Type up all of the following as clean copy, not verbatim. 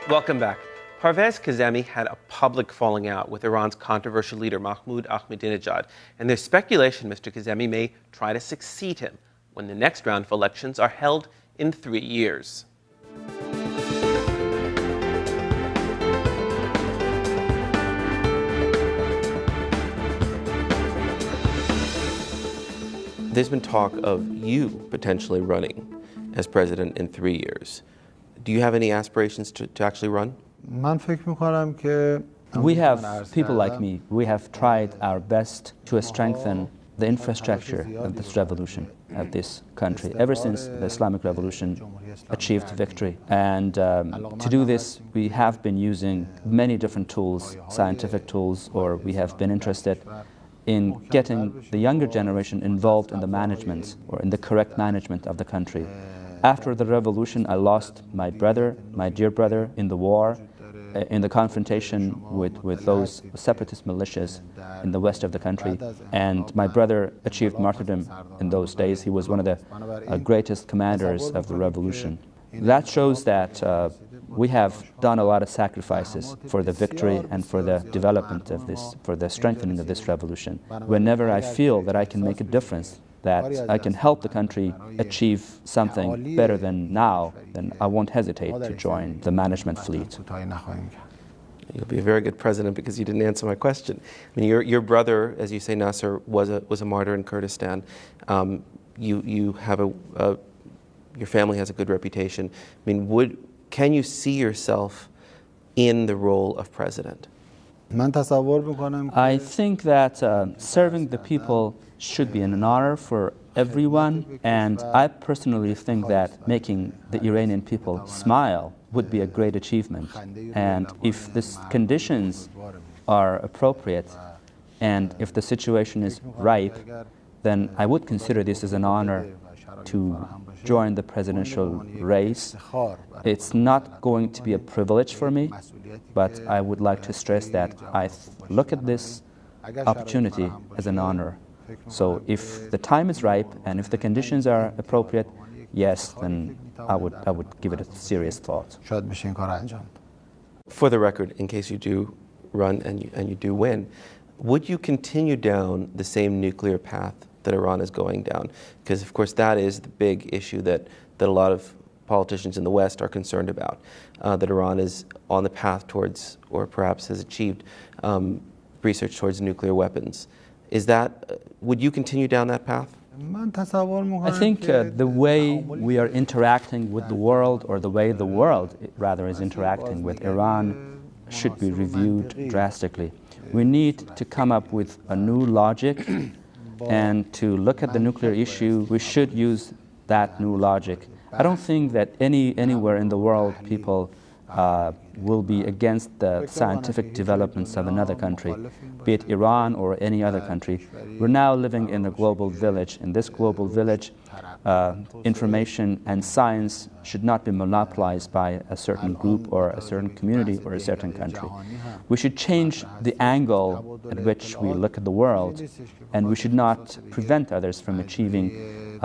Welcome back. Parviz Kazemi had a public falling out with Iran's controversial leader Mahmoud Ahmadinejad, and there's speculation Mr. Kazemi may try to succeed him when the next round of elections are held in 3 years. There's been talk of you potentially running as president in 3 years. Do you have any aspirations to actually run? We have people like me. We have tried our best to strengthen the infrastructure of this revolution, of this country, ever since the Islamic Revolution achieved victory. And to do this, we have been using many different tools, scientific tools, or we have been interested in getting the younger generation involved in the management or in the correct management of the country. After the revolution, I lost my brother, my dear brother, in the war, in the confrontation with those separatist militias in the west of the country. And my brother achieved martyrdom in those days. He was one of the greatest commanders of the revolution. That shows that we have done a lot of sacrifices for the victory and for the development of this, for the strengthening of this revolution. Whenever I feel that I can make a difference, that I can help the country achieve something better than now, then I won't hesitate to join the management fleet. You'll be a very good president because you didn't answer my question. I mean, your brother, as you say, Nasser, was a martyr in Kurdistan. You have your family has a good reputation. I mean, can you see yourself in the role of president? I think that serving the people should be an honor for everyone, and I personally think that making the Iranian people smile would be a great achievement. And if the conditions are appropriate and if the situation is ripe, then I would consider this as an honor to join the presidential race. It's not going to be a privilege for me, but I would like to stress that I look at this opportunity as an honor. So if the time is ripe and if the conditions are appropriate, yes, then I would give it a serious thought. For the record, in case you do run and you do win, would you continue down the same nuclear path that Iran is going down? Because, of course, that is the big issue that a lot of politicians in the West are concerned about, that Iran is on the path towards, or perhaps has achieved, research towards nuclear weapons. Would you continue down that path? I think the way we are interacting with the world, or the way the world rather is interacting with Iran, should be reviewed drastically. We need to come up with a new logic, and to look at the nuclear issue, we should use that new logic. I don't think that anywhere in the world people will be against the scientific developments of another country, be it Iran or any other country. We're now living in a global village. In this global village, information and science should not be monopolized by a certain group or a certain community or a certain country. We should change the angle at which we look at the world, and we should not prevent others from achieving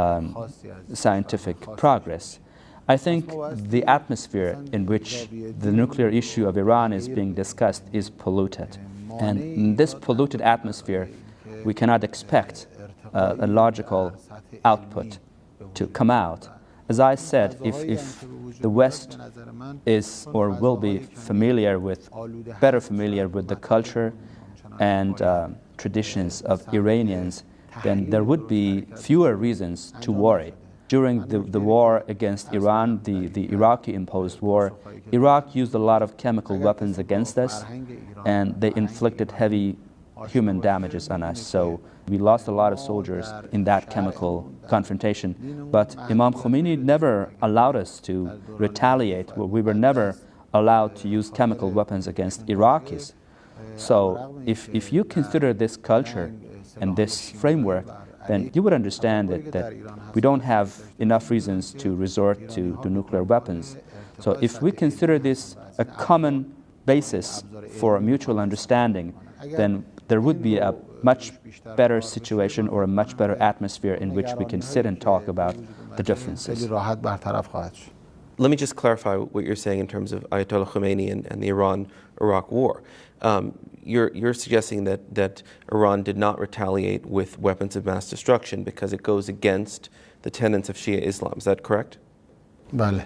scientific progress. I think the atmosphere in which the nuclear issue of Iran is being discussed is polluted. And in this polluted atmosphere, we cannot expect a logical output to come out. As I said, if the West is or will be better familiar with the culture and traditions of Iranians, then there would be fewer reasons to worry. During the war against Iran, the Iraqi-imposed war, Iraq used a lot of chemical weapons against us, and they inflicted heavy human damages on us. So we lost a lot of soldiers in that chemical confrontation. But Imam Khomeini never allowed us to retaliate. We were never allowed to use chemical weapons against Iraqis. So if you consider this culture and this framework, then you would understand that we don't have enough reasons to resort to nuclear weapons. So if we consider this a common basis for a mutual understanding, then there would be a much better situation or a much better atmosphere in which we can sit and talk about the differences. let me just clarify what you're saying in terms of Ayatollah Khomeini and the Iran-Iraq war. You're suggesting that Iran did not retaliate with weapons of mass destruction because it goes against the tenets of Shia Islam. Is that correct? Vale.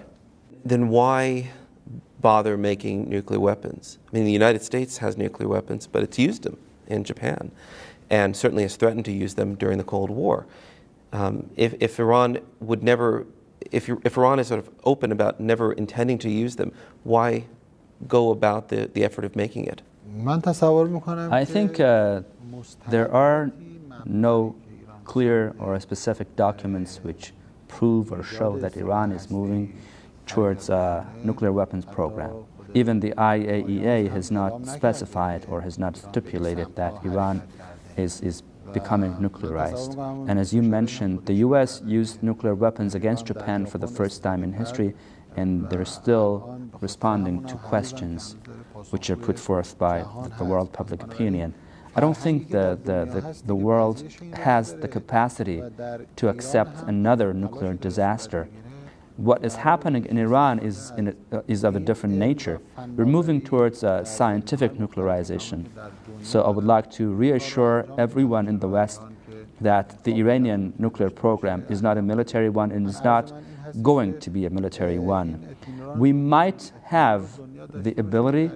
Then why bother making nuclear weapons? I mean, the United States has nuclear weapons, but it's used them in Japan, and certainly has threatened to use them during the Cold War. If Iran would never, if Iran is sort of open about never intending to use them, why go about the effort of making it? I think there are no clear or specific documents which prove or show that Iran is moving towards a nuclear weapons program. Even the IAEA has not specified or has not stipulated that Iran is becoming nuclearized. And as you mentioned, the US used nuclear weapons against Japan for the first time in history, and they're still responding to questions which are put forth by the world public opinion. I don't think the world has the capacity to accept another nuclear disaster. What is happening in Iran is of a different nature. We're moving towards scientific nuclearization. So I would like to reassure everyone in the West that the Iranian nuclear program is not a military one and is not going to be a military one. We might have the ability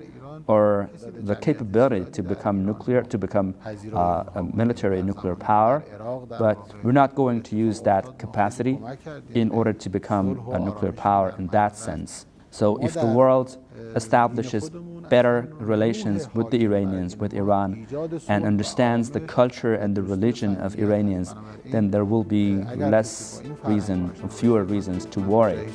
or the capability to become nuclear, to become a military nuclear power, but we're not going to use that capacity in order to become a nuclear power in that sense. So if the world establishes better relations with the Iranians, with Iran, and understands the culture and the religion of Iranians, then there will be fewer reasons to worry.